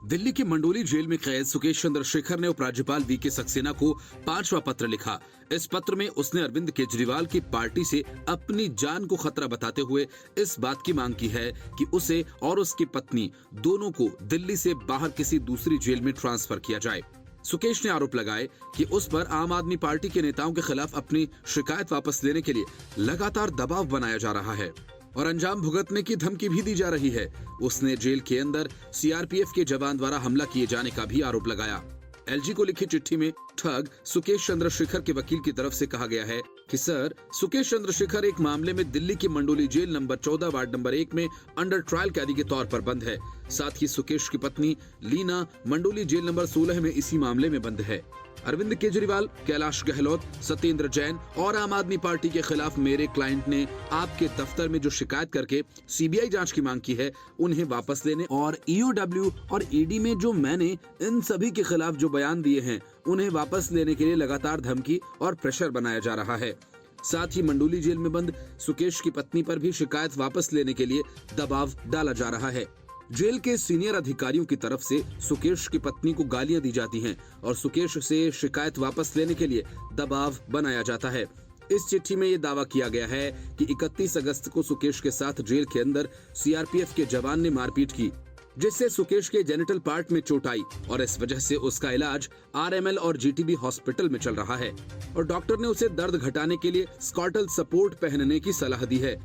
दिल्ली की मंडोली जेल में कैद सुकेश चंद्रशेखर ने उपराज्यपाल वीके सक्सेना को 5वां पत्र लिखा। इस पत्र में उसने अरविंद केजरीवाल की पार्टी से अपनी जान को खतरा बताते हुए इस बात की मांग की है कि उसे और उसकी पत्नी दोनों को दिल्ली से बाहर किसी दूसरी जेल में ट्रांसफर किया जाए। सुकेश ने आरोप लगाए कि उस पर आम आदमी पार्टी के नेताओं के खिलाफ अपनी शिकायत वापस लेने के लिए लगातार दबाव बनाया जा रहा है और अंजाम भुगतने की धमकी भी दी जा रही है। उसने जेल के अंदर सीआरपीएफ के जवान द्वारा हमला किए जाने का भी आरोप लगाया। एलजी को लिखी चिट्ठी में ठग सुकेश चंद्रशेखर के वकील की तरफ से कहा गया है कि सर, सुकेश चंद्रशेखर एक मामले में दिल्ली की Mandoli jail number 14 ward number 1 में अंडर ट्रायल कैदी के तौर पर बंद है। साथ ही सुकेश की पत्नी लीना मंडोली जेल नंबर 16 में इसी मामले में बंद है। अरविंद केजरीवाल, कैलाश गहलोत, सत्येंद्र जैन और आम आदमी पार्टी के खिलाफ मेरे क्लाइंट ने आपके दफ्तर में जो शिकायत करके सीबीआई जांच की मांग की है, उन्हें वापस लेने और ईओडब्ल्यू और ईडी में जो मैंने इन सभी के खिलाफ जो बयान दिए हैं, उन्हें वापस लेने के लिए लगातार धमकी और प्रेशर बनाया जा रहा है। साथ ही मंडोली जेल में बंद सुकेश की पत्नी पर भी शिकायत वापस लेने के लिए दबाव डाला जा रहा है। जेल के सीनियर अधिकारियों की तरफ से सुकेश की पत्नी को गालियां दी जाती हैं और सुकेश से शिकायत वापस लेने के लिए दबाव बनाया जाता है। इस चिट्ठी में ये दावा किया गया है कि 31 अगस्त को सुकेश के साथ जेल के अंदर सीआरपीएफ के जवान ने मारपीट की, जिससे सुकेश के जेनिटल पार्ट में चोट आई और इस वजह से उसका इलाज आरएमएल और जीटीबी हॉस्पिटल में चल रहा है और डॉक्टर ने उसे दर्द घटाने के लिए स्कॉटल सपोर्ट पहनने की सलाह दी है।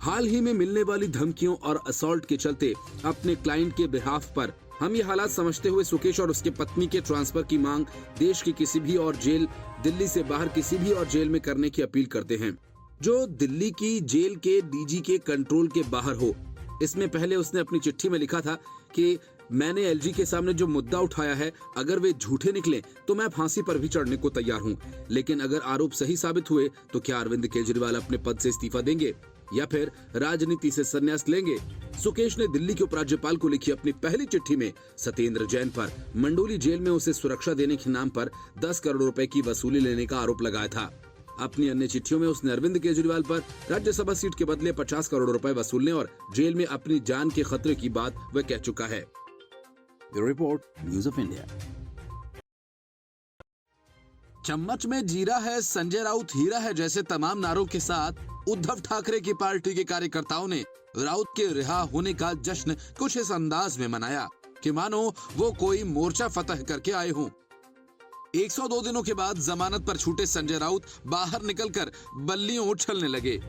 हाल ही में मिलने वाली धमकियों और असॉल्ट के चलते अपने क्लाइंट के बिहाफ पर हम ये हालात समझते हुए सुकेश और उसके पत्नी के ट्रांसफर की मांग देश की किसी भी और जेल, दिल्ली से बाहर किसी भी और जेल में करने की अपील करते हैं जो दिल्ली की जेल के डीजी के कंट्रोल के बाहर हो। इसमें पहले उसने अपनी चिट्ठी में लिखा था कि मैंने एलजी के सामने जो मुद्दा उठाया है, अगर वे झूठे निकले तो मैं फांसी पर भी चढ़ने को तैयार हूं, लेकिन अगर आरोप सही साबित हुए तो क्या अरविंद केजरीवाल अपने पद से इस्तीफा देंगे या फिर राजनीति से संन्यास लेंगे। सुकेश ने दिल्ली के उपराज्यपाल को लिखी अपनी पहली चिट्ठी में सत्येंद्र जैन पर मंडोली जेल में उसे सुरक्षा देने के नाम पर 10 करोड़ रुपए की वसूली लेने का आरोप लगाया था। अपनी अन्य चिट्ठियों में उसने अरविंद केजरीवाल पर राज्यसभा सीट के बदले 50 करोड़ रुपए वसूलने और जेल में अपनी जान के खतरे की बात वह कह चुका है। Report, news of India. चम्मच में जीरा है, संजय राउत हीरा है जैसे तमाम नारों के साथ उद्धव ठाकरे की पार्टी के कार्यकर्ताओं ने राउत के रिहा होने का जश्न कुछ इस अंदाज में मनाया कि मानो वो कोई मोर्चा फतह करके आए हों। 102 दिनों के बाद जमानत पर छूटे संजय राउत बाहर निकलकर बल्लियों उछलने लगे।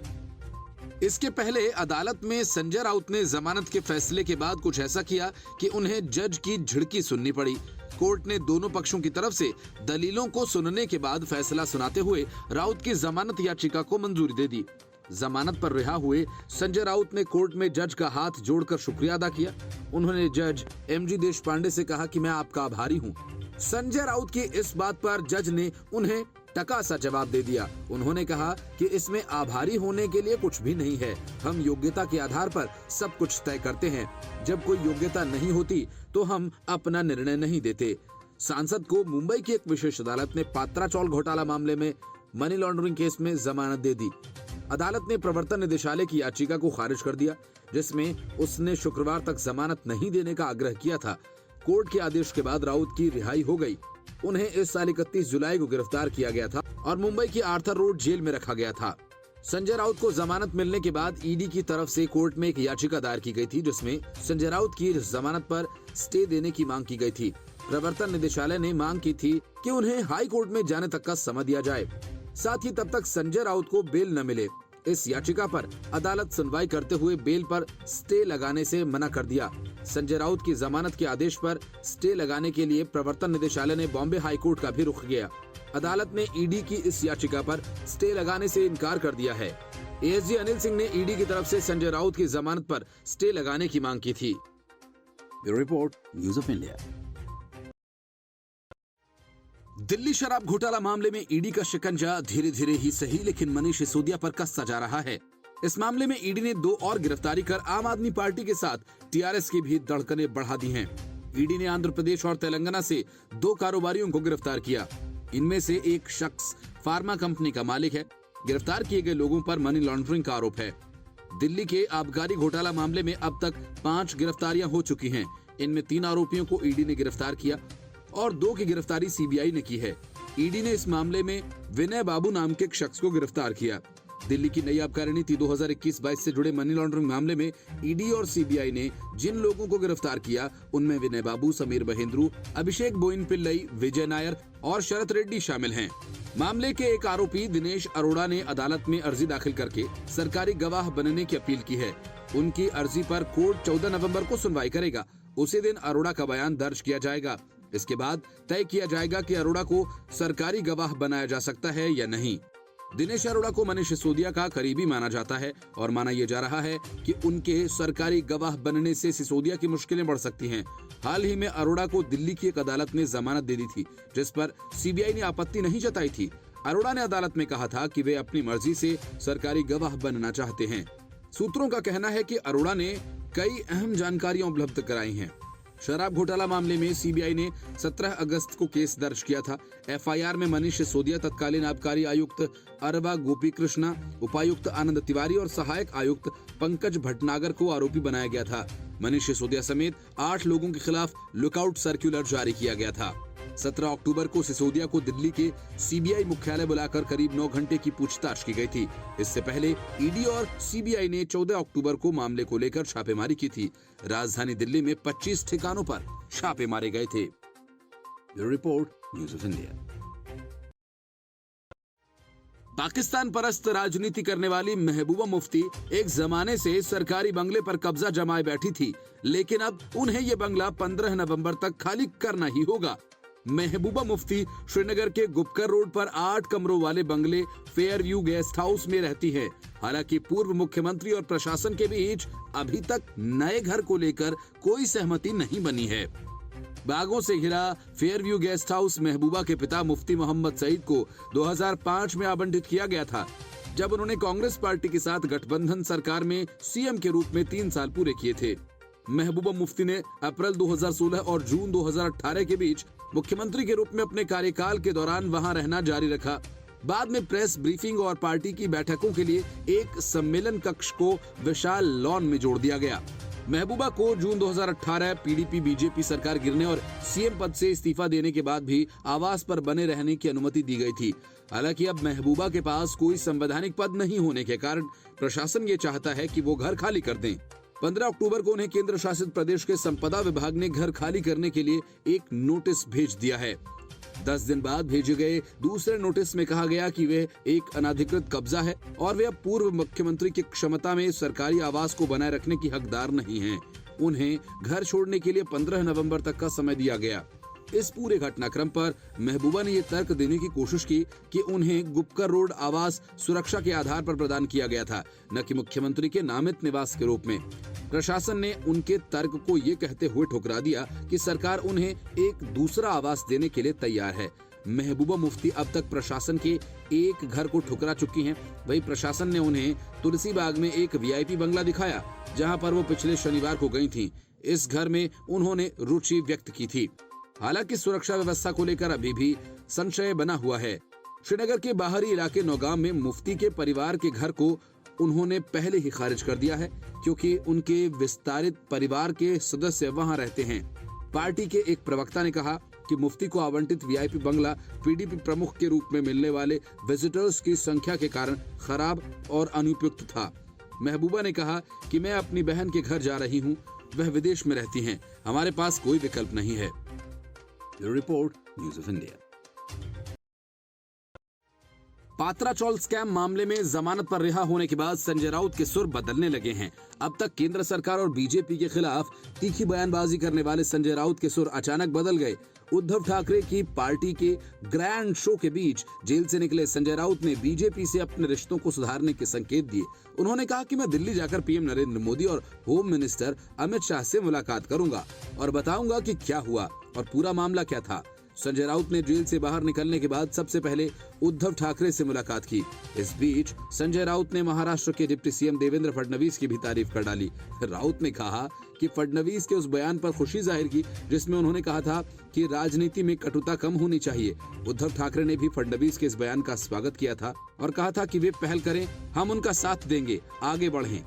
इसके पहले अदालत में संजय राउत ने जमानत के फैसले के बाद कुछ ऐसा किया कि उन्हें जज की झिड़की सुननी पड़ी। कोर्ट ने दोनों पक्षों की तरफ से दलीलों को सुनने के बाद फैसला सुनाते हुए राउत की जमानत याचिका को मंजूरी दे दी। जमानत पर रिहा हुए संजय राउत ने कोर्ट में जज का हाथ जोड़कर शुक्रिया अदा किया। उन्होंने जज एमजी देशपांडे से कहा कि मैं आपका आभारी हूं। संजय राउत की इस बात पर जज ने उन्हें टका सा जवाब दे दिया। उन्होंने कहा कि इसमें आभारी होने के लिए कुछ भी नहीं है, हम योग्यता के आधार पर सब कुछ तय करते हैं। जब कोई योग्यता नहीं होती तो हम अपना निर्णय नहीं देते। सांसद को मुंबई की एक विशेष अदालत ने पात्रा चौल घोटाला मामले में मनी लॉन्ड्रिंग केस में जमानत दे दी। अदालत ने प्रवर्तन निदेशालय की याचिका को खारिज कर दिया, जिसमें उसने शुक्रवार तक जमानत नहीं देने का आग्रह किया था। कोर्ट के आदेश के बाद राउत की रिहाई हो गई। उन्हें इस साल 31 जुलाई को गिरफ्तार किया गया था और मुंबई की आर्थर रोड जेल में रखा गया था। संजय राउत को जमानत मिलने के बाद ईडी की तरफ से कोर्ट में एक याचिका दायर की गई थी, जिसमें संजय राउत की जमानत पर स्टे देने की मांग की गई थी। प्रवर्तन निदेशालय ने मांग की थी कि उन्हें हाई कोर्ट में जाने तक का समय दिया जाए, साथ ही तब तक संजय राउत को बेल न मिले। इस याचिका पर अदालत सुनवाई करते हुए बेल पर स्टे लगाने से मना कर दिया। संजय राउत की जमानत के आदेश पर स्टे लगाने के लिए प्रवर्तन निदेशालय ने बॉम्बे हाई कोर्ट का भी रुख किया। अदालत ने ईडी की इस याचिका पर स्टे लगाने से इनकार कर दिया है। एएसजी अनिल सिंह ने ईडी की तरफ से संजय राउत की जमानत पर स्टे लगाने की मांग की थी। Report, news of India. Delhi शराब घोटाला मामले में ईडी का शिकंजा धीरे धीरे ही सही लेकिन मनीष सिसोदिया पर कसता जा रहा है। इस मामले में ईडी ने 2 और गिरफ्तारी कर आम आदमी पार्टी के साथ टीआरएस की भी धड़कनें बढ़ा दी हैं। ईडी ने आंध्र प्रदेश और तेलंगाना से 2 कारोबारियों को गिरफ्तार किया। इनमें से एक शख्स फार्मा कंपनी का मालिक है। गिरफ्तार किए गए लोगों पर मनी लॉन्ड्रिंग का आरोप है। दिल्ली के आबकारी घोटाला मामले में अब तक 5 गिरफ्तारियां हो चुकी हैं। इनमें 3 आरोपियों को ईडी ने गिरफ्तार किया और 2 की गिरफ्तारी सीबीआई ने की है। ईडी ने इस मामले में विनय बाबू नाम के एक शख्स को गिरफ्तार किया। दिल्ली की नई आबकारी नीति 2021-22 से जुड़े मनी लॉन्ड्रिंग मामले में ईडी और सीबीआई ने जिन लोगों को गिरफ्तार किया उनमें विनय बाबू, समीर महेंद्रू, अभिषेक बोइन पिल्लई, विजय नायर और शरत रेड्डी शामिल हैं। मामले के एक आरोपी दिनेश अरोड़ा ने अदालत में अर्जी दाखिल करके सरकारी गवाह बनने की अपील की है। उनकी अर्जी पर कोर्ट 14 नवंबर को सुनवाई करेगा। उसी दिन अरोड़ा का बयान दर्ज किया जाएगा। इसके बाद तय किया जाएगा कि अरोड़ा को सरकारी गवाह बनाया जा सकता है या नहीं। दिनेश अरोड़ा को मनीष सिसोदिया का करीबी माना जाता है और माना यह जा रहा है कि उनके सरकारी गवाह बनने से सिसोदिया की मुश्किलें बढ़ सकती हैं। हाल ही में अरोड़ा को दिल्ली की एक अदालत ने जमानत दे दी थी, जिस पर सीबीआई ने आपत्ति नहीं जताई थी। अरोड़ा ने अदालत में कहा था कि वे अपनी मर्जी से सरकारी गवाह बनना चाहते हैं। सूत्रों का कहना है कि अरोड़ा ने कई अहम जानकारियां उपलब्ध कराई हैं। शराब घोटाला मामले में सीबीआई ने 17 अगस्त को केस दर्ज किया था। एफआईआर में मनीष सिसोदिया, तत्कालीन आबकारी आयुक्त अरबा गोपी कृष्णा, उपायुक्त आनंद तिवारी और सहायक आयुक्त पंकज भटनागर को आरोपी बनाया गया था। मनीष सिसोदिया समेत 8 लोगों के खिलाफ लुकआउट सर्कुलर जारी किया गया था। 17 अक्टूबर को सिसोदिया को दिल्ली के सीबीआई मुख्यालय बुलाकर करीब 9 घंटे की पूछताछ की गई थी। इससे पहले ईडी और सीबीआई ने 14 अक्टूबर को मामले को लेकर छापेमारी की थी। राजधानी दिल्ली में 25 ठिकानों पर छापे मारे गए थे। Report, news of India. Pakistan परस्त राजनीति करने वाली महबूबा मुफ्ती एक जमाने से सरकारी बंगले पर कब्जा जमाए बैठी थी, लेकिन अब उन्हें यह बंगला 15 नवंबर तक खाली करना ही होगा। महबूबा मुफ्ती श्रीनगर के गुपकर रोड पर 8 कमरों वाले बंगले फेयर व्यू गेस्ट हाउस में रहती हैं। हालांकि पूर्व मुख्यमंत्री और प्रशासन के बीच अभी तक नए घर को लेकर कोई सहमति नहीं बनी है। बागों से घिरा फेयर व्यू गेस्ट हाउस महबूबा के पिता मुफ्ती मोहम्मद सईद को 2005 में आवंटित किया गया था, जब उन्होंने कांग्रेस पार्टी के साथ गठबंधन सरकार में सीएम के रूप में 3 साल पूरे किए थे। महबूबा मुफ्ती ने अप्रैल 2016 और जून 2018 के बीच मुख्यमंत्री के रूप में अपने कार्यकाल के दौरान वहां रहना जारी रखा। बाद में प्रेस ब्रीफिंग और पार्टी की बैठकों के लिए एक सम्मेलन कक्ष को विशाल लॉन में जोड़ दिया गया। महबूबा को जून 2018 पीडीपी बीजेपी सरकार गिरने और सीएम पद से इस्तीफा देने के बाद भी आवास पर बने रहने की अनुमति दी गई थी। हालांकि अब महबूबा के पास कोई संवैधानिक पद नहीं होने के कारण प्रशासन ये चाहता है कि वो घर खाली कर दें। 15 अक्टूबर को उन्हें केंद्र शासित प्रदेश के संपदा विभाग ने घर खाली करने के लिए एक नोटिस भेज दिया है। 10 दिन बाद भेजे गए दूसरे नोटिस में कहा गया कि वे एक अनाधिकृत कब्जा है और वे अब पूर्व मुख्यमंत्री की क्षमता में सरकारी आवास को बनाए रखने की हकदार नहीं हैं। उन्हें घर छोड़ने के लिए 15 नवंबर तक का समय दिया गया। इस पूरे घटनाक्रम पर महबूबा ने ये तर्क देने की कोशिश की कि उन्हें गुपकर रोड आवास सुरक्षा के आधार पर प्रदान किया गया था, न कि मुख्यमंत्री के नामित निवास के रूप में। प्रशासन ने उनके तर्क को ये कहते हुए ठुकरा दिया कि सरकार उन्हें एक दूसरा आवास देने के लिए तैयार है। महबूबा मुफ्ती अब तक प्रशासन के एक घर को ठुकरा चुकी हैं। वहीं प्रशासन ने उन्हें तुलसी बाग में एक वीआईपी बंगला दिखाया, जहां पर वो पिछले शनिवार को गई थीं। इस घर में उन्होंने रुचि व्यक्त की थी। हालांकि सुरक्षा व्यवस्था को लेकर अभी भी संशय बना हुआ है। श्रीनगर के बाहरी इलाके नौगाम में मुफ्ती के परिवार के घर को उन्होंने पहले ही खारिज कर दिया है, क्योंकि उनके विस्तारित परिवार के सदस्य वहां रहते हैं। पार्टी के एक प्रवक्ता ने कहा कि मुफ्ती को आवंटित वीआईपी बंगला पीडीपी प्रमुख के रूप में मिलने वाले विजिटर्स की संख्या के कारण खराब और अनुपयुक्त था। महबूबा ने कहा कि मैं अपनी बहन के घर जा रही हूं, वह विदेश में रहती हैं, हमारे पास कोई विकल्प नहीं है। Report, news of India. Patra Chawl scam मामले में जमानत पर रिहा होने के बाद संजय राउत के सुर बदलने लगे हैं। अब तक केंद्र सरकार और बीजेपी के खिलाफ तीखी बयानबाजी करने वाले संजय राउत के सुर अचानक बदल गए। उद्धव ठाकरे की पार्टी के ग्रैंड शो के बीच जेल से निकले संजय राउत ने बीजेपी से अपने रिश्तों को सुधारने के संकेत दिए। उन्होंने कहा कि मैं दिल्ली जाकर पीएम नरेंद्र मोदी और होम मिनिस्टर अमित शाह से मुलाकात करूंगा और बताऊंगा कि क्या हुआ और पूरा मामला क्या था। संजय राउत ने जेल से बाहर निकलने के बाद सबसे पहले उद्धव ठाकरे से मुलाकात की। इस बीच संजय राउत ने महाराष्ट्र के डिप्टी सीएम देवेंद्र फडणवीस की भी तारीफ कर डाली। राउत ने कहा कि फडणवीस के उस बयान पर खुशी जाहिर की जिसमें उन्होंने कहा था कि राजनीति में कटुता कम होनी चाहिए। उद्धव ठाकरे ने भी फडणवीस के इस बयान का स्वागत किया था और कहा था कि वे पहल करें, हम उनका साथ देंगे, आगे बढ़ें।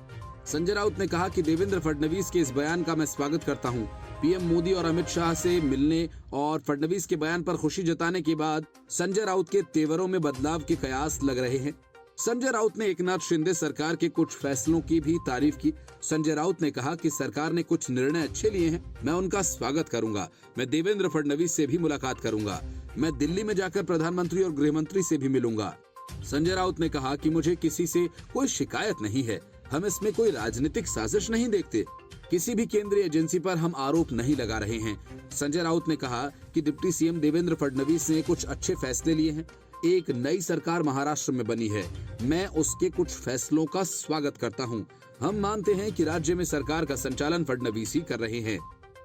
संजय राउत ने कहा कि देवेंद्र फडणवीस के इस बयान का मैं स्वागत करता हूं। पीएम मोदी और अमित शाह से मिलने और फडणवीस के बयान पर खुशी जताने के बाद संजय राउत के तेवरों में बदलाव के कयास लग रहे हैं। संजय राउत ने एकनाथ शिंदे सरकार के कुछ फैसलों की भी तारीफ की। संजय राउत ने कहा कि सरकार ने कुछ निर्णय अच्छे लिए हैं, मैं उनका स्वागत करूंगा। मैं देवेंद्र फडणवीस से भी मुलाकात करूंगा। मैं दिल्ली में जाकर प्रधानमंत्री और गृह मंत्री से भी मिलूंगा। संजय राउत ने कहा कि मुझे किसी से कोई शिकायत नहीं है, हम इसमें कोई राजनीतिक साजिश नहीं देखते, किसी भी केंद्रीय एजेंसी पर हम आरोप नहीं लगा रहे हैं। संजय राउत ने कहा कि डिप्टी सीएम देवेंद्र फडणवीस ने कुछ अच्छे फैसले लिए हैं। एक नई सरकार महाराष्ट्र में बनी है, मैं उसके कुछ फैसलों का स्वागत करता हूं। हम मानते हैं कि राज्य में सरकार का संचालन फडणवीस ही कर रहे हैं।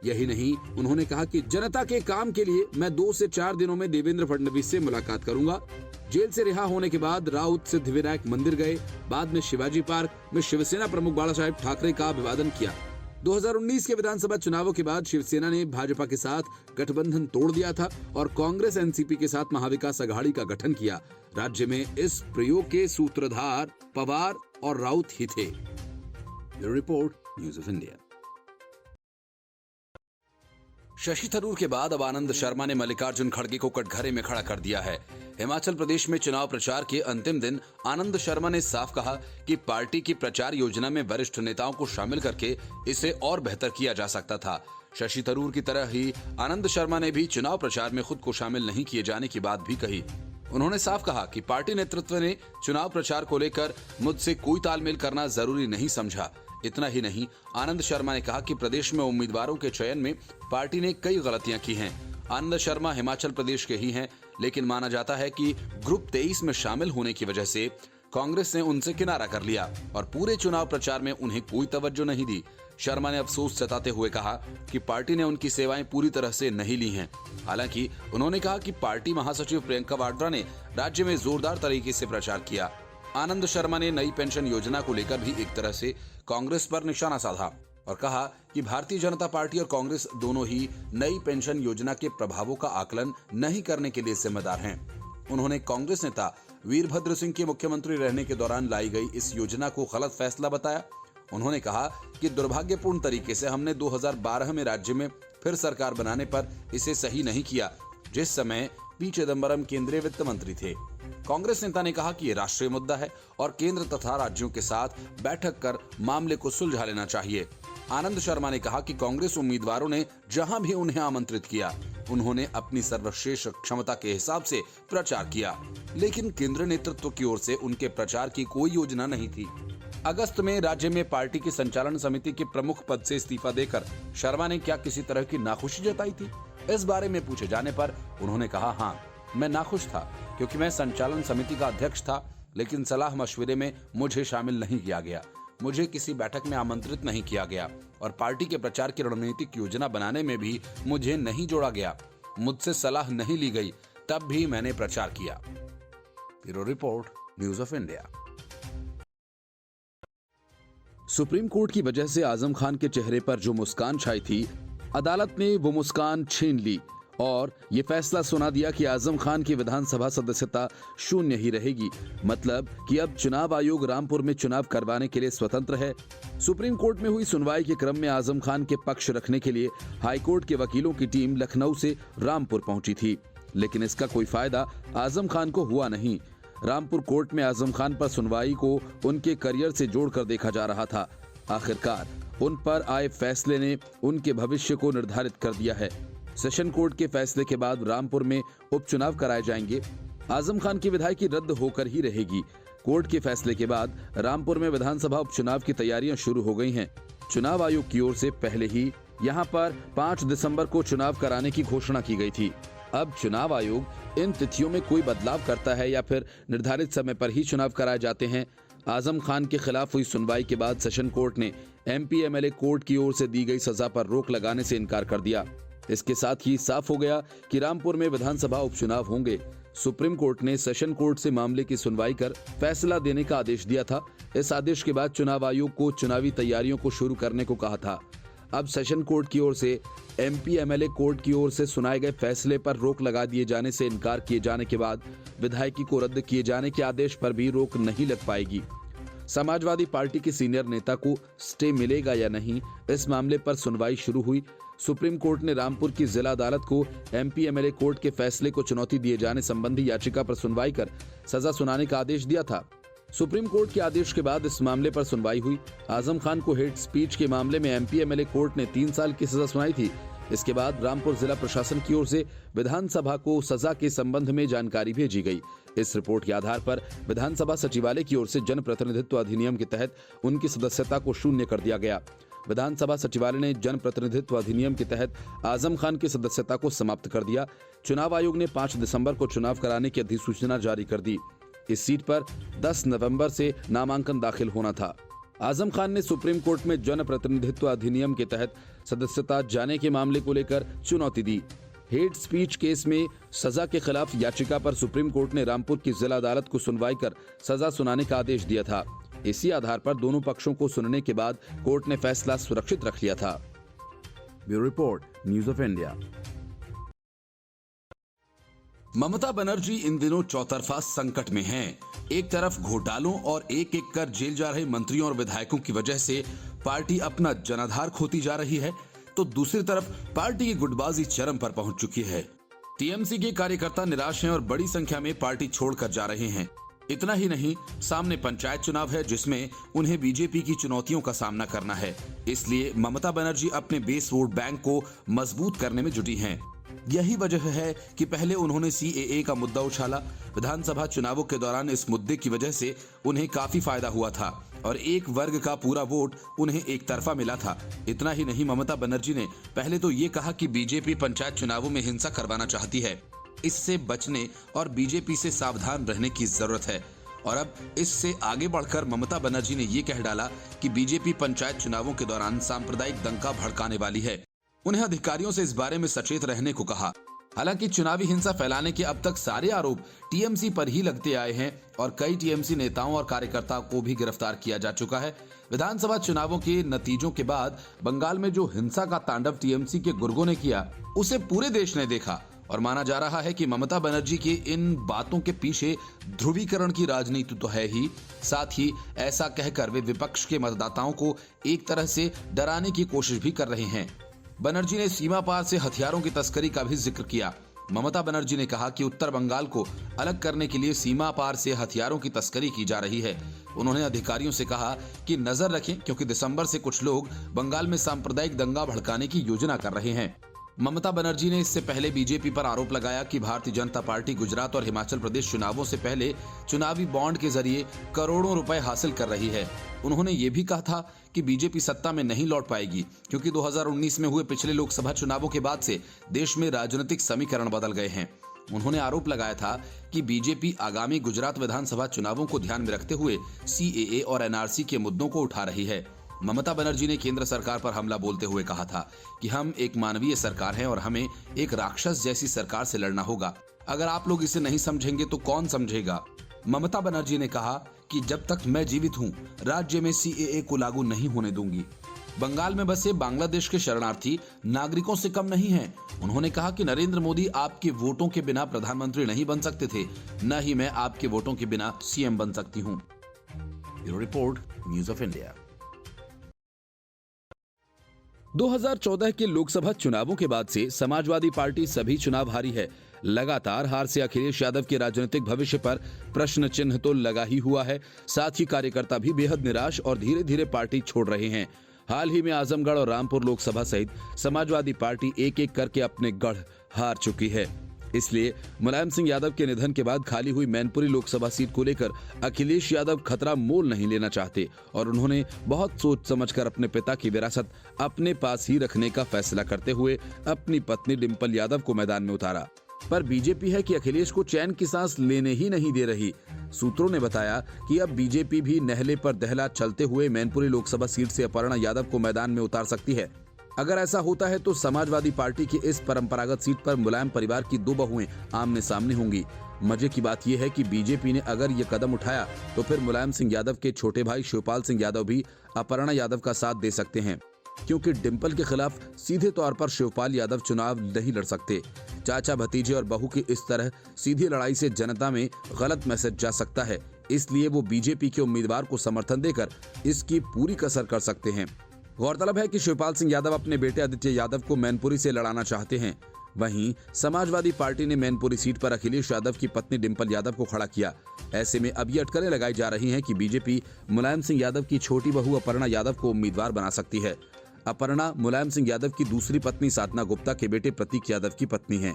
यही नहीं, उन्होंने कहा कि जनता के काम के लिए मैं 2 से 4 दिनों में देवेंद्र फडणवीस से मुलाकात करूंगा। जेल से रिहा होने के बाद राउत सिद्धिविनायक मंदिर गए, बाद में शिवाजी पार्क में शिवसेना प्रमुख बाला साहेब ठाकरे का अभिवादन किया। 2019 के विधानसभा चुनावों के बाद शिवसेना ने भाजपा के साथ गठबंधन तोड़ दिया था और कांग्रेस एनसीपी के साथ महाविकास अघाड़ी का गठन किया। राज्य में इस प्रयोग के सूत्रधार पवार और राउत ही थे। Report, news of India. Shashi Tharoor के बाद अब आनंद शर्मा ने मल्लिकार्जुन खड़गे को कटघरे में खड़ा कर दिया है। हिमाचल प्रदेश में चुनाव प्रचार के अंतिम दिन आनंद शर्मा ने साफ कहा कि पार्टी की प्रचार योजना में वरिष्ठ नेताओं को शामिल करके इसे और बेहतर किया जा सकता था। शशि थरूर की तरह ही आनंद शर्मा ने भी चुनाव प्रचार में खुद को शामिल नहीं किए जाने की बात भी कही। उन्होंने साफ कहा कि पार्टी नेतृत्व ने चुनाव प्रचार को लेकर मुझसे कोई तालमेल करना जरूरी नहीं समझा। इतना ही नहीं, आनंद शर्मा ने कहा कि प्रदेश में उम्मीदवारों के चयन में पार्टी ने कई गलतियां की हैं। आनंद शर्मा हिमाचल प्रदेश के ही हैं, लेकिन माना जाता है कि ग्रुप 23 में शामिल होने की वजह से कांग्रेस ने उनसे किनारा कर लिया और पूरे चुनाव प्रचार में उन्हें कोई तवज्जो नहीं दी। शर्मा ने अफसोस जताते हुए कहा कि पार्टी ने उनकी सेवाएं पूरी तरह से नहीं ली हैं। हालांकि उन्होंने कहा कि पार्टी महासचिव प्रियंका वाड्रा ने राज्य में जोरदार तरीके से प्रचार किया। आनंद शर्मा ने नई पेंशन योजना को लेकर भी एक तरह से कांग्रेस पर निशाना साधा और कहा कि भारतीय जनता पार्टी और कांग्रेस दोनों ही नई पेंशन योजना के प्रभावों का आकलन नहीं करने के लिए जिम्मेदार हैं। उन्होंने कांग्रेस नेता वीरभद्र सिंह के मुख्यमंत्री रहने के दौरान लाई गई इस योजना को गलत फैसला बताया। उन्होंने कहा कि दुर्भाग्यपूर्ण तरीके से हमने 2012 में राज्य में फिर सरकार बनाने पर इसे सही नहीं किया, जिस समय पी चिदम्बरम केंद्रीय वित्त मंत्री थे। कांग्रेस नेता ने कहा कि ये राष्ट्रीय मुद्दा है और केंद्र तथा राज्यों के साथ बैठक कर मामले को सुलझा लेना चाहिए। आनंद शर्मा ने कहा कि कांग्रेस उम्मीदवारों ने जहां भी उन्हें आमंत्रित किया, उन्होंने अपनी सर्वश्रेष्ठ क्षमता के हिसाब से प्रचार किया, लेकिन केंद्र नेतृत्व की ओर से उनके प्रचार की कोई योजना नहीं थी। अगस्त में राज्य में पार्टी की संचालन समिति के प्रमुख पद से इस्तीफा देकर शर्मा ने क्या किसी तरह की नाखुशी जताई थी? इस बारे में पूछे जाने पर उन्होंने कहा, हाँ, मैं नाखुश था क्योंकि मैं संचालन समिति का अध्यक्ष था, लेकिन सलाह मशविरे में मुझे शामिल नहीं किया गया, मुझे किसी बैठक में आमंत्रित नहीं किया गया और पार्टी के प्रचार की रणनीतिक योजना बनाने में भी मुझे नहीं जोड़ा गया, मुझसे सलाह नहीं ली गई, तब भी मैंने प्रचार किया। Bureau report, news of India. Supreme court की वजह से आजम खान के चेहरे पर जो मुस्कान छाई थी, अदालत ने वो मुस्कान छीन ली और ये फैसला सुना दिया कि आजम खान की विधानसभा सदस्यता शून्य ही रहेगी। मतलब कि अब चुनाव आयोग रामपुर में चुनाव करवाने के लिए स्वतंत्र है। सुप्रीम कोर्ट में हुई सुनवाई के क्रम में आजम खान के पक्ष रखने के लिए हाईकोर्ट के वकीलों की टीम लखनऊ से रामपुर पहुंची थी, लेकिन इसका कोई फायदा आजम खान को हुआ नहीं। रामपुर कोर्ट में आजम खान पर सुनवाई को उनके करियर से जोड़कर देखा जा रहा था। आखिरकार उन पर आए फैसले ने उनके भविष्य को निर्धारित कर दिया है। सेशन कोर्ट के फैसले के बाद रामपुर में उपचुनाव कराए जाएंगे। आजम खान की विधायकी रद्द होकर ही रहेगी। कोर्ट के फैसले के बाद रामपुर में विधानसभा उपचुनाव की तैयारियां शुरू हो गई हैं। चुनाव आयोग की ओर से पहले ही यहां पर 5 दिसंबर को चुनाव कराने की घोषणा की गई थी। अब चुनाव आयोग इन तिथियों में कोई बदलाव करता है या फिर निर्धारित समय पर ही चुनाव कराए जाते हैं। आजम खान के खिलाफ हुई सुनवाई के बाद सेशन कोर्ट ने एमपी एमएलए कोर्ट की ओर से दी गई सजा पर रोक लगाने से इनकार कर दिया। इसके साथ ही साफ हो गया कि रामपुर में विधानसभा उपचुनाव होंगे। सुप्रीम कोर्ट ने सेशन कोर्ट से मामले की सुनवाई कर फैसला देने का आदेश दिया था। इस आदेश के बाद चुनाव आयोग को चुनावी तैयारियों को शुरू करने को कहा था। अब सेशन कोर्ट की ओर से एमपी एमएलए कोर्ट की ओर से सुनाए गए फैसले पर रोक लगा दिए जाने से इनकार किए जाने के बाद विधायकी को रद्द किए जाने के आदेश पर भी रोक नहीं लग पाएगी। समाजवादी पार्टी के सीनियर नेता को स्टे मिलेगा या नहीं, इस मामले पर सुनवाई शुरू हुई। सुप्रीम कोर्ट ने रामपुर की जिला अदालत को एमपी एमएलए कोर्ट के फैसले को चुनौती दिए जाने संबंधी याचिका पर सुनवाई कर सजा सुनाने का आदेश दिया था। सुप्रीम कोर्ट के आदेश के बाद इस मामले पर सुनवाई हुई। आजम खान को हेट स्पीच के मामले में एमपी एमएलए कोर्ट ने 3 साल की सजा सुनाई थी। इसके बाद रामपुर जिला प्रशासन की ओर से विधानसभा को सजा के संबंध में जानकारी भेजी गई। इस रिपोर्ट के आधार पर विधानसभा सचिवालय की ओर से जनप्रतिनिधित्व अधिनियम के तहत उनकी सदस्यता को शून्य कर दिया गया। विधानसभा सचिवालय ने जनप्रतिनिधित्व अधिनियम के तहत आजम खान की सदस्यता को समाप्त कर दिया। चुनाव आयोग ने 5 दिसंबर को चुनाव कराने की अधिसूचना जारी कर दी। इस सीट पर 10 नवंबर से नामांकन दाखिल होना था। आजम खान ने सुप्रीम कोर्ट में जनप्रतिनिधित्व अधिनियम के तहत सदस्यता जाने के मामले को लेकर चुनौती दी। हेट स्पीच केस में सजा के खिलाफ याचिका पर सुप्रीम कोर्ट ने रामपुर की जिला अदालत को सुनवाई कर सजा सुनाने का आदेश दिया था। इसी आधार पर दोनों पक्षों को सुनने के बाद कोर्ट ने फैसला सुरक्षित रख लिया था। Bureau report, news of India. Mamata Banerjee इन दिनों चौतरफा संकट में हैं। एक तरफ घोटालों और एक एक कर जेल जा रहे मंत्रियों और विधायकों की वजह से पार्टी अपना जनाधार खोती जा रही है, तो दूसरी तरफ पार्टी की गुटबाजी चरम पर पहुंच चुकी है। टीएमसी के कार्यकर्ता निराश हैं और बड़ी संख्या में पार्टी छोड़कर जा रहे हैं। इतना ही नहीं, सामने पंचायत चुनाव है जिसमें उन्हें बीजेपी की चुनौतियों का सामना करना है। इसलिए ममता बनर्जी अपने बेस वोट बैंक को मजबूत करने में जुटी हैं। यही वजह है कि पहले उन्होंने सीएए का मुद्दा उछाला। विधानसभा चुनावों के दौरान इस मुद्दे की वजह से उन्हें काफी फायदा हुआ था और एक वर्ग का पूरा वोट उन्हें एक तरफा मिला था। इतना ही नहीं, ममता बनर्जी ने पहले तो ये कहा कि बीजेपी पंचायत चुनावों में हिंसा करवाना चाहती है, इससे बचने और बीजेपी से सावधान रहने की जरूरत है। और अब इससे आगे बढ़कर ममता बनर्जी ने ये कह डाला कि बीजेपी पंचायत चुनावों के दौरान सांप्रदायिक दंगा भड़काने वाली है। उन्हें अधिकारियों से इस बारे में सचेत रहने को कहा। हालांकि चुनावी हिंसा फैलाने के अब तक सारे आरोप टीएमसी पर ही लगते आए हैं और कई टीएमसी नेताओं और कार्यकर्ताओं को भी गिरफ्तार किया जा चुका है। विधानसभा चुनावों के नतीजों के बाद बंगाल में जो हिंसा का तांडव टीएमसी के गुर्गों ने किया, उसे पूरे देश ने देखा और माना जा रहा है कि ममता बनर्जी की इन बातों के पीछे ध्रुवीकरण की राजनीति तो है ही, साथ ही ऐसा कहकर वे विपक्ष के मतदाताओं को एक तरह से डराने की कोशिश भी कर रहे हैं। बनर्जी ने सीमा पार से हथियारों की तस्करी का भी जिक्र किया। ममता बनर्जी ने कहा कि उत्तर बंगाल को अलग करने के लिए सीमा पार से हथियारों की तस्करी की जा रही है। उन्होंने अधिकारियों से कहा कि नजर रखें, क्योंकि दिसंबर से कुछ लोग बंगाल में सांप्रदायिक दंगा भड़काने की योजना कर रहे हैं। ममता बनर्जी ने इससे पहले बीजेपी पर आरोप लगाया कि भारतीय जनता पार्टी गुजरात और हिमाचल प्रदेश चुनावों से पहले चुनावी बॉन्ड के जरिए करोड़ों रुपए हासिल कर रही है। उन्होंने ये भी कहा था कि बीजेपी सत्ता में नहीं लौट पाएगी, क्योंकि 2019 में हुए पिछले लोकसभा चुनावों के बाद से देश में राजनीतिक समीकरण बदल गए हैं। उन्होंने आरोप लगाया था कि बीजेपी आगामी गुजरात विधानसभा चुनावों को ध्यान में रखते हुए सीएए और एनआरसी के मुद्दों को उठा रही है। ममता बनर्जी ने केंद्र सरकार पर हमला बोलते हुए कहा था कि हम एक मानवीय सरकार हैं और हमें एक राक्षस जैसी सरकार से लड़ना होगा। अगर आप लोग इसे नहीं समझेंगे तो कौन समझेगा। ममता बनर्जी ने कहा कि जब तक मैं जीवित हूं, राज्य में सीएए को लागू नहीं होने दूंगी। बंगाल में बसे बांग्लादेश के शरणार्थी नागरिकों से कम नहीं हैं। उन्होंने कहा कि नरेंद्र मोदी आपके वोटों के बिना प्रधानमंत्री नहीं बन सकते थे, न ही मैं आपके वोटों के बिना सीएम बन सकती हूँ। Bureau report, news of India. 2014 के लोकसभा चुनावों के बाद से समाजवादी पार्टी सभी चुनाव हारी है। लगातार हार से अखिलेश यादव के राजनीतिक भविष्य पर प्रश्न चिन्ह तो लगा ही हुआ है। साथ ही कार्यकर्ता भी बेहद निराश और धीरे धीरे पार्टी छोड़ रहे हैं। हाल ही में आजमगढ़ और रामपुर लोकसभा सहित समाजवादी पार्टी एक एक करके अपने गढ़ हार चुकी है। इसलिए मुलायम सिंह यादव के निधन के बाद खाली हुई मैनपुरी लोकसभा सीट को लेकर अखिलेश यादव खतरा मोल नहीं लेना चाहते और उन्होंने बहुत सोच समझकर अपने पिता की विरासत अपने पास ही रखने का फैसला करते हुए अपनी पत्नी डिंपल यादव को मैदान में उतारा। पर बीजेपी है कि अखिलेश को चैन की सांस लेने ही नहीं दे रही। सूत्रों ने बताया कि अब बीजेपी भी नहले पर दहला चलते हुए मैनपुरी लोकसभा सीट से अपर्णा यादव को मैदान में उतार सकती है। अगर ऐसा होता है तो समाजवादी पार्टी की इस परंपरागत सीट पर मुलायम परिवार की 2 बहुएं आमने सामने होंगी। मजे की बात यह है कि बीजेपी ने अगर ये कदम उठाया तो फिर मुलायम सिंह यादव के छोटे भाई शिवपाल सिंह यादव भी अपर्णा यादव का साथ दे सकते हैं, क्योंकि डिंपल के खिलाफ सीधे तौर पर शिवपाल यादव चुनाव नहीं लड़ सकते। चाचा भतीजे और बहू की इस तरह सीधी लड़ाई से जनता में गलत मैसेज जा सकता है। इसलिए वो बीजेपी के उम्मीदवार को समर्थन देकर इसकी पूरी कसर कर सकते हैं। गौरतलब है कि शिवपाल सिंह यादव अपने बेटे आदित्य यादव को मैनपुरी से लड़ाना चाहते हैं। वहीं समाजवादी पार्टी ने मैनपुरी सीट पर अखिलेश यादव की पत्नी डिंपल यादव को खड़ा किया। ऐसे में अब ये अटकलें लगाई जा रही हैं कि बीजेपी मुलायम सिंह यादव की छोटी बहू अपर्णा यादव को उम्मीदवार बना सकती है। अपर्णा मुलायम सिंह यादव की दूसरी पत्नी साधना गुप्ता के बेटे प्रतीक यादव की पत्नी है।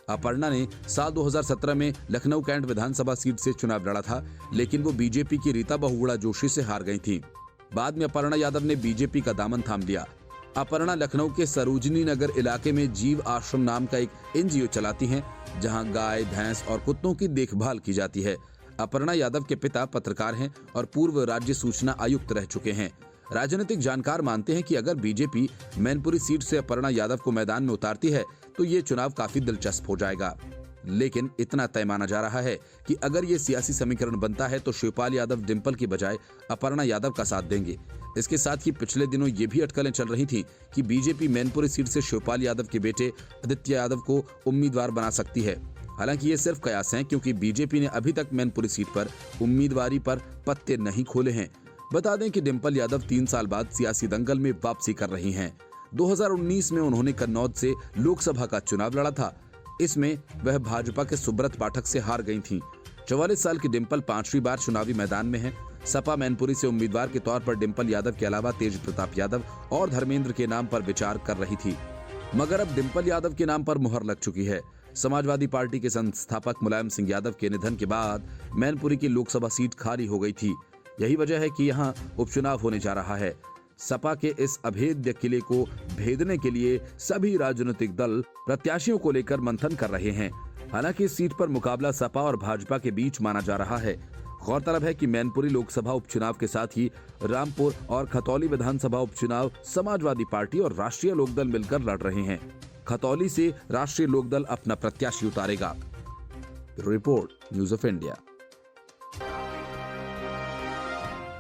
अपर्णा ने साल 2017 में लखनऊ कैंट विधानसभा सीट से चुनाव लड़ा था, लेकिन वो बीजेपी की रीता बहुगुणा जोशी से हार गई थी। बाद में अपर्णा यादव ने बीजेपी का दामन थाम लिया। अपर्णा लखनऊ के सरोजनी नगर इलाके में जीव आश्रम नाम का एक एनजीओ चलाती हैं, जहां गाय, भैंस और कुत्तों की देखभाल की जाती है। अपर्णा यादव के पिता पत्रकार हैं और पूर्व राज्य सूचना आयुक्त रह चुके हैं। राजनीतिक जानकार मानते हैं कि अगर बीजेपी मैनपुरी सीट से अपर्णा यादव को मैदान में उतारती है तो ये चुनाव काफी दिलचस्प हो जाएगा। लेकिन इतना तय माना जा रहा है कि अगर ये सियासी समीकरण बनता है तो शिवपाल यादव डिंपल की बजाय अपर्णा यादव का साथ देंगे। इसके साथ ही पिछले दिनों ये भी अटकलें चल रही थीं कि बीजेपी मैनपुरी सीट से शिवपाल यादव के बेटे आदित्य यादव को उम्मीदवार बना सकती है। हालांकि ये सिर्फ कयास हैं, क्योंकि बीजेपी ने अभी तक मैनपुरी सीट पर उम्मीदवारी पर पत्ते नहीं खोले हैं। बता दें कि डिंपल यादव 3 साल बाद सियासी दंगल में वापसी कर रही हैं। 2019 में उन्होंने कन्नौज से लोकसभा का चुनाव लड़ा था। इसमें वह भाजपा के सुब्रत पाठक से हार गई थीं। 44 साल की डिंपल 5वीं बार चुनावी मैदान में हैं। सपा मैनपुरी से उम्मीदवार के तौर पर डिंपल यादव के अलावा तेज प्रताप यादव और धर्मेंद्र के नाम पर विचार कर रही थी, मगर अब डिंपल यादव के नाम पर मुहर लग चुकी है। समाजवादी पार्टी के संस्थापक मुलायम सिंह यादव के निधन के बाद मैनपुरी की लोकसभा सीट खाली हो गई थी। यही वजह है कि यहाँ उपचुनाव होने जा रहा है। सपा के इस अभेद्य किले को भेदने के लिए सभी राजनीतिक दल प्रत्याशियों को लेकर मंथन कर रहे हैं। हालांकि इस सीट पर मुकाबला सपा और भाजपा के बीच माना जा रहा है। गौरतलब है कि मैनपुरी लोकसभा उपचुनाव के साथ ही रामपुर और खतौली विधानसभा उपचुनाव समाजवादी पार्टी और राष्ट्रीय लोकदल मिलकर लड़ रहे हैं। खतौली से राष्ट्रीय लोकदल अपना प्रत्याशी उतारेगा। Report, news of India.